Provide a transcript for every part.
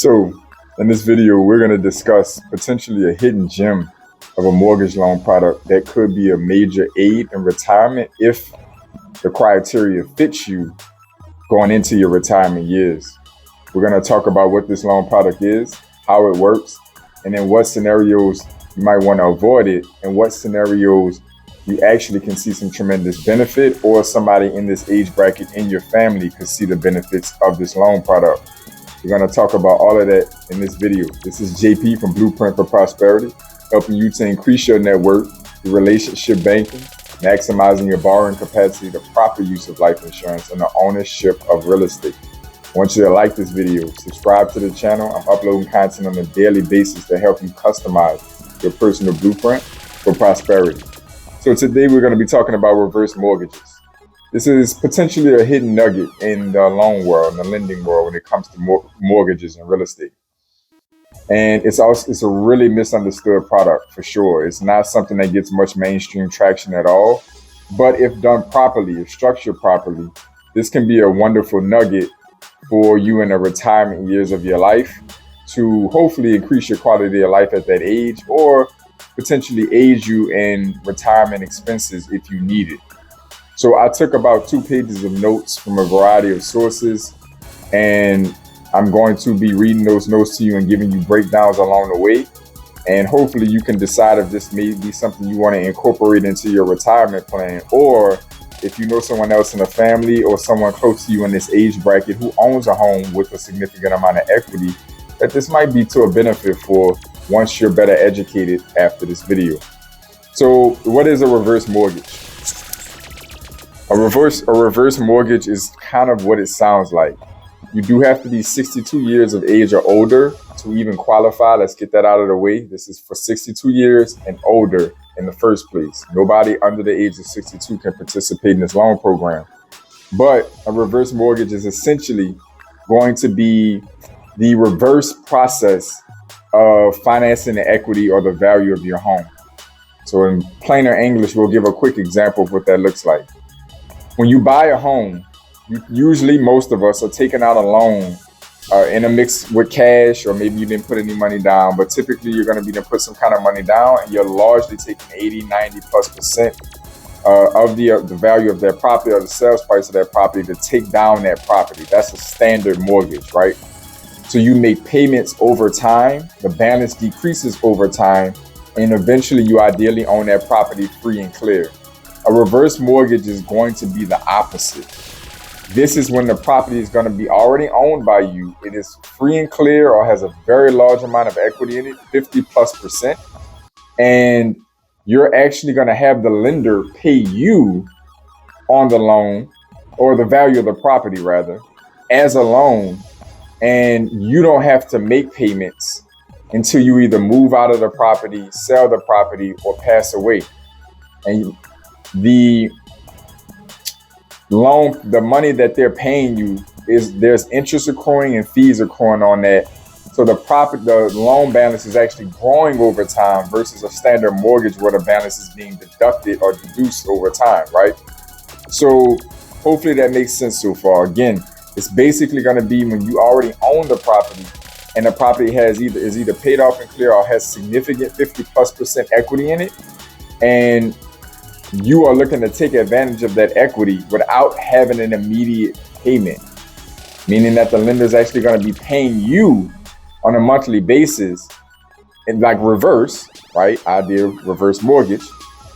So, in this video, we're going to discuss potentially a hidden gem of a mortgage loan product that could be a major aid in retirement if the criteria fits you going into your retirement years. We're going to talk about what this loan product is, how it works, and then what scenarios you might want to avoid it, and what scenarios you actually can see some tremendous benefit, or somebody in this age bracket in your family could see the benefits of this loan product. We're going to talk about all of that in this video. This is JP from Blueprint for Prosperity, helping you to increase your net worth through relationship banking, maximizing your borrowing capacity, the proper use of life insurance, and the ownership of real estate. I want you to like this video, subscribe to the channel. I'm uploading content on a daily basis to help you customize your personal blueprint for prosperity. So today we're going to be talking about reverse mortgages. This is potentially a hidden nugget in the loan world, in the lending world, when it comes to mortgages and real estate. And it's a really misunderstood product for sure. It's not something that gets much mainstream traction at all. But if done properly, if structured properly, this can be a wonderful nugget for you in the retirement years of your life to hopefully increase your quality of life at that age, or potentially aid you in retirement expenses if you need it. So I took about 2 pages of notes from a variety of sources, and I'm going to be reading those notes to you and giving you breakdowns along the way. And hopefully you can decide if this may be something you want to incorporate into your retirement plan, or if you know someone else in the family or someone close to you in this age bracket who owns a home with a significant amount of equity, that this might be to a benefit for once you're better educated after this video. So what is a reverse mortgage? A reverse mortgage is kind of what it sounds like. You do have to be 62 years of age or older to even qualify. Let's get that out of the way. This is for 62 years and older in the first place. Nobody under the age of 62 can participate in this loan program. But a reverse mortgage is essentially going to be the reverse process of financing the equity or the value of your home. So in plainer English, we'll give a quick example of what that looks like. When you buy a home, usually most of us are taking out a loan in a mix with cash, or maybe you didn't put any money down, but typically you're going to be to put some kind of money down, and you're largely taking 80-90+% of the value of that property or the sales price of that property to take down that property. That's a standard mortgage, right? So you make payments over time, the balance decreases over time, and eventually you ideally own that property free and clear. A reverse mortgage is going to be the opposite. This is when the property is going to be already owned by you. It is free and clear, or has a very large amount of equity in it, 50+%. And you're actually going to have the lender pay you on the loan, or the value of the property rather, as a loan. And you don't have to make payments until you either move out of the property, sell the property, or pass away. And the loan, the money that they're paying you, there's interest accruing and fees accruing on that. So the loan balance is actually growing over time versus a standard mortgage where the balance is being deducted or deduced over time, right? So hopefully that makes sense so far. Again, it's basically going to be when you already own the property and the property is either paid off and clear or has significant 50+% equity in it, and you are looking to take advantage of that equity without having an immediate payment, meaning that the lender is actually going to be paying you on a monthly basis, and like reverse, right? Idea of reverse mortgage,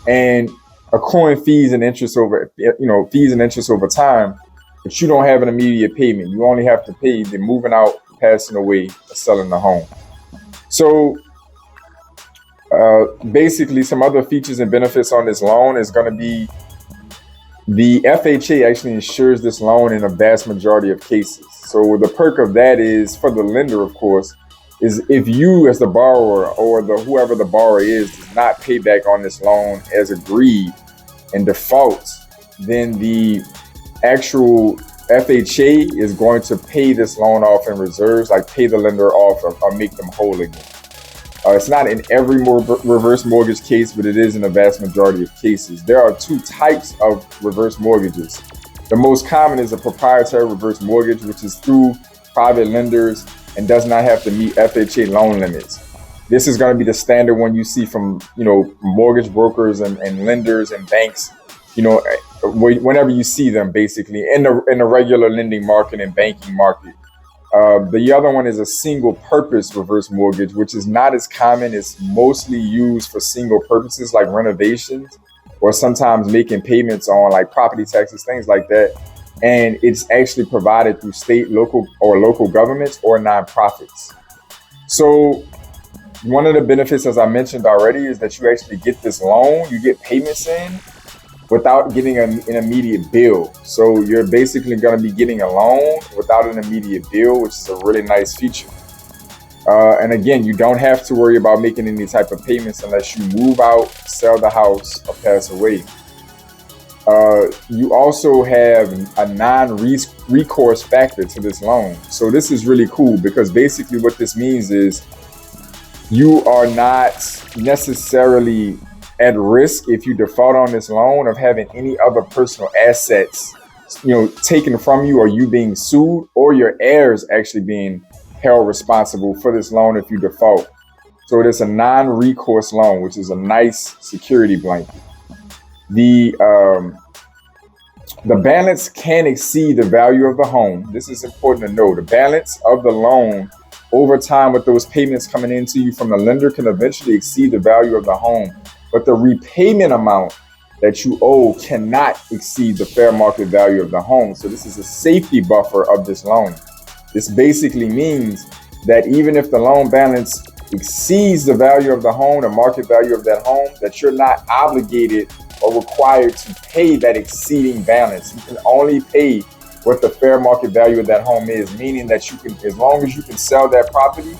and accruing fees and interest over time, but you don't have an immediate payment. You only have to pay the moving out, passing away, or selling the home. So basically, some other features and benefits on this loan is going to be the FHA actually insures this loan in a vast majority of cases. So the perk of that is, for the lender, of course, is if you as the borrower or whoever the borrower is does not pay back on this loan as agreed and defaults, then the actual FHA is going to pay this loan off in reserves, like pay the lender off or make them whole again. It's not in every reverse mortgage case, but it is in a vast majority of cases. There are 2 types of reverse mortgages. The most common is a proprietary reverse mortgage, which is through private lenders and does not have to meet FHA loan limits. This is going to be the standard one you see from, mortgage brokers and lenders and banks, whenever you see them basically in the regular lending market and banking market. The other one is a single purpose reverse mortgage, which is not as common. It's mostly used for single purposes like renovations or sometimes making payments on like property taxes, things like that. And it's actually provided through state, local governments or nonprofits. So one of the benefits, as I mentioned already, is that you actually get this loan, you get payments in without getting an immediate bill. So you're basically going to be getting a loan without an immediate bill, which is a really nice feature. And again, you don't have to worry about making any type of payments unless you move out, sell the house, or pass away. You also have a non-recourse factor to this loan. So this is really cool because basically what this means is you are not necessarily at risk if you default on this loan of having any other personal assets, taken from you, or you being sued, or your heirs actually being held responsible for this loan if you default. So it is a non-recourse loan, which is a nice security blanket. The balance can exceed the value of the home. This is important to know. The balance of the loan over time with those payments coming into you from the lender can eventually exceed the value of the home. But the repayment amount that you owe cannot exceed the fair market value of the home. So this is a safety buffer of this loan. This basically means that even if the loan balance exceeds the value of the home, the market value of that home, that you're not obligated or required to pay that exceeding balance. You can only pay what the fair market value of that home is, meaning that you can, as long as you can sell that property,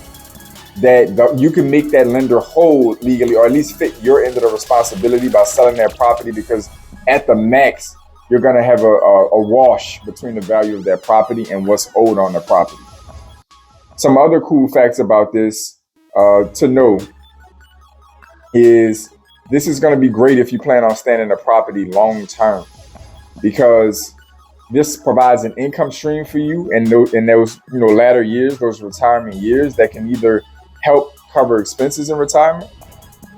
you can make that lender whole legally, or at least fit your end of the responsibility by selling that property, because at the max, you're going to have a wash between the value of that property and what's owed on the property. Some other cool facts about this to know is this is going to be great if you plan on staying in the property long term, because this provides an income stream for you in those latter years, those retirement years, that can either help cover expenses in retirement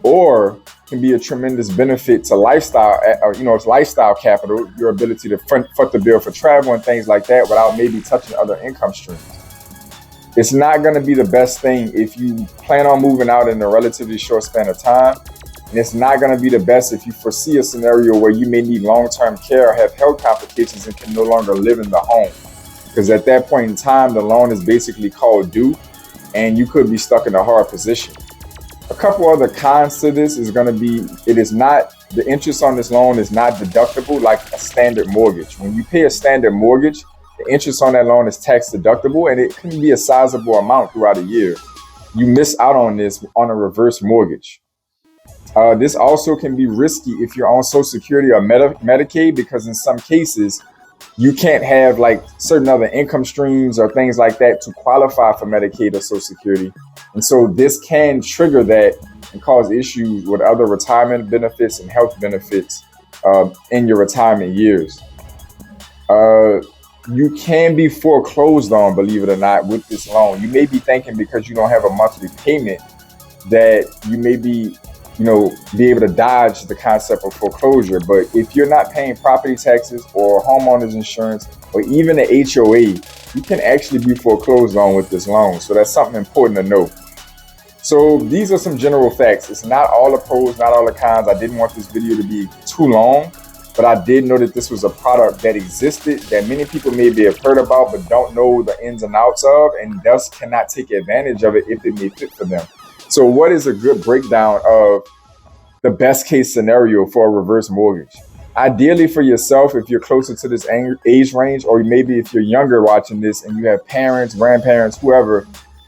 or can be a tremendous benefit to lifestyle, it's lifestyle capital, your ability to foot the bill for travel and things like that without maybe touching other income streams. It's not going to be the best thing if you plan on moving out in a relatively short span of time. And it's not going to be the best if you foresee a scenario where you may need long-term care or have health complications and can no longer live in the home. Because at that point in time, the loan is basically called due and you could be stuck in a hard position. A couple other cons to this is going to be, the interest on this loan is not deductible like a standard mortgage. When you pay a standard mortgage, the interest on that loan is tax deductible and it can be a sizable amount throughout a year. You miss out on this on a reverse mortgage. This also can be risky if you're on Social Security or Medicaid, because in some cases, you can't have like certain other income streams or things like that to qualify for Medicaid or Social Security. And so this can trigger that and cause issues with other retirement benefits and health benefits in your retirement years. You can be foreclosed on, believe it or not, with this loan. You may be thinking because you don't have a monthly payment that you may be able to dodge the concept of foreclosure. But if you're not paying property taxes or homeowners insurance or even the HOA, you can actually be foreclosed on with this loan. So that's something important to know. So these are some general facts. It's not all the pros, not all the cons. I didn't want this video to be too long, but I did know that this was a product that existed that many people maybe have heard about, but don't know the ins and outs of, and thus cannot take advantage of it if it may fit for them. So what is a good breakdown of the best case scenario for a reverse mortgage? Ideally for yourself, if you're closer to this age range, or maybe if you're younger watching this and you have parents, grandparents, whoever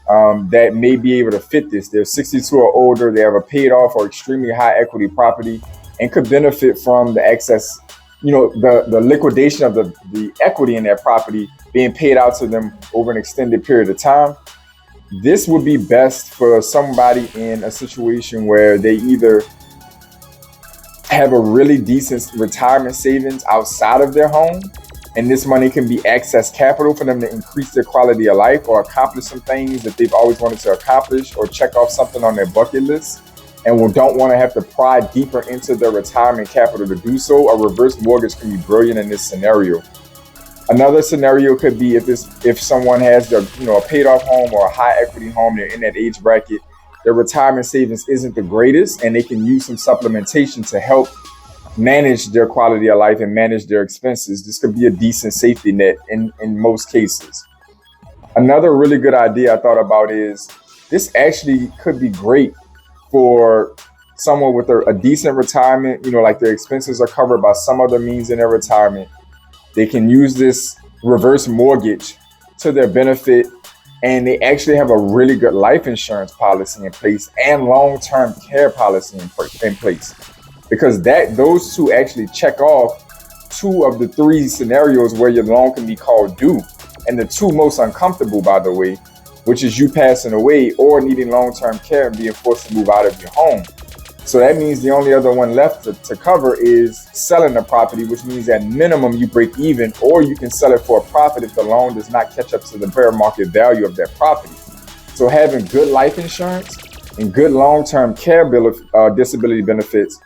that may be able to fit this. They're 62 or older, they have a paid off or extremely high equity property and could benefit from the excess, the liquidation of the equity in that property being paid out to them over an extended period of time. This would be best for somebody in a situation where they either have a really decent retirement savings outside of their home and this money can be access capital for them to increase their quality of life or accomplish some things that they've always wanted to accomplish or check off something on their bucket list and don't want to have to pry deeper into their retirement capital to do so. A reverse mortgage can be brilliant in this scenario. Another scenario could be if someone has a paid off home or a high equity home, they're in that age bracket, their retirement savings isn't the greatest, and they can use some supplementation to help manage their quality of life and manage their expenses. This could be a decent safety net in most cases. Another really good idea I thought about is this actually could be great for someone with a decent retirement, like their expenses are covered by some other means in their retirement. They can use this reverse mortgage to their benefit, and they actually have a really good life insurance policy in place and long-term care policy in place. Because those two actually check off 2 of the 3 scenarios where your loan can be called due. And the 2 most uncomfortable, by the way, which is you passing away or needing long-term care and being forced to move out of your home. So that means the only other one left to cover is selling the property, which means at minimum you break even, or you can sell it for a profit if the loan does not catch up to the fair market value of that property. So having good life insurance and good long-term care disability benefits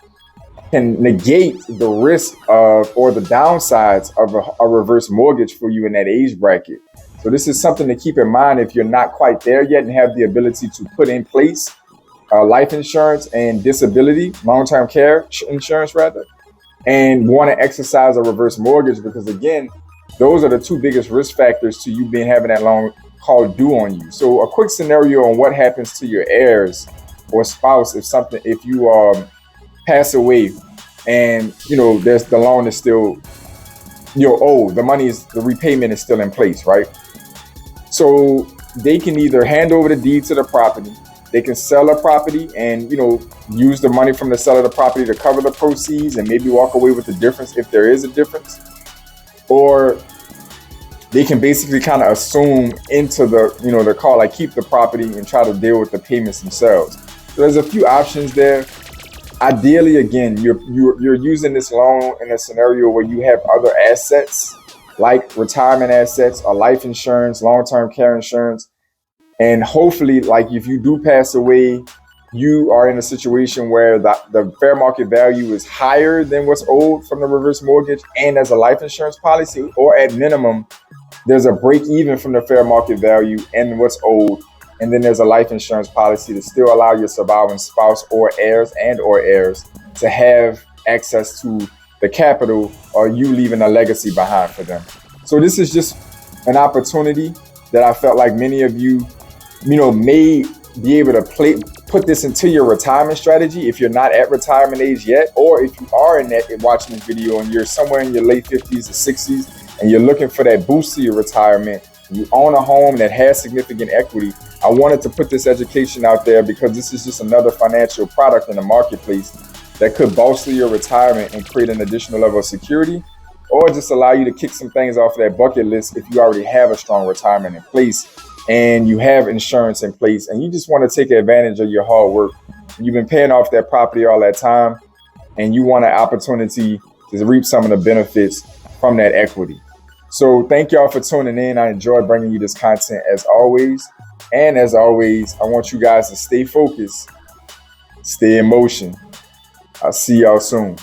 can negate the risk of or the downsides of a reverse mortgage for you in that age bracket. So this is something to keep in mind if you're not quite there yet and have the ability to put in place life insurance and disability, long-term care insurance rather, and want to exercise a reverse mortgage, because again, those are the 2 biggest risk factors to you having that loan called due on you. So a quick scenario on what happens to your heirs or spouse if you pass away and the loan is still owed, the repayment is still in place, right? So they can either hand over the deed to the property, they can sell a property and use the money from the sale of the property to cover the proceeds and maybe walk away with the difference if there is a difference, or they can basically kind of assume into the call, like keep the property and try to deal with the payments themselves. So there's a few options there. Ideally, again, you're using this loan in a scenario where you have other assets like retirement assets or life insurance, long-term care insurance. And hopefully, like if you do pass away, you are in a situation where the fair market value is higher than what's owed from the reverse mortgage, and as a life insurance policy, or at minimum, there's a break even from the fair market value and what's owed. And then there's a life insurance policy to still allow your surviving spouse or heirs to have access to the capital, or you leaving a legacy behind for them. So this is just an opportunity that I felt like many of you, may be able to put this into your retirement strategy if you're not at retirement age yet, or if you are watching this video and you're somewhere in your late 50s or 60s and you're looking for that boost to your retirement. You own a home that has significant equity. I wanted to put this education out there because this is just another financial product in the marketplace that could bolster your retirement and create an additional level of security, or just allow you to kick some things off of that bucket list if you already have a strong retirement in place and you have insurance in place and you just want to take advantage of your hard work. You've been paying off that property all that time and you want an opportunity to reap some of the benefits from that equity. So thank y'all for tuning in. I enjoy bringing you this content as always. And as always, I want you guys to stay focused, stay in motion. I'll see y'all soon.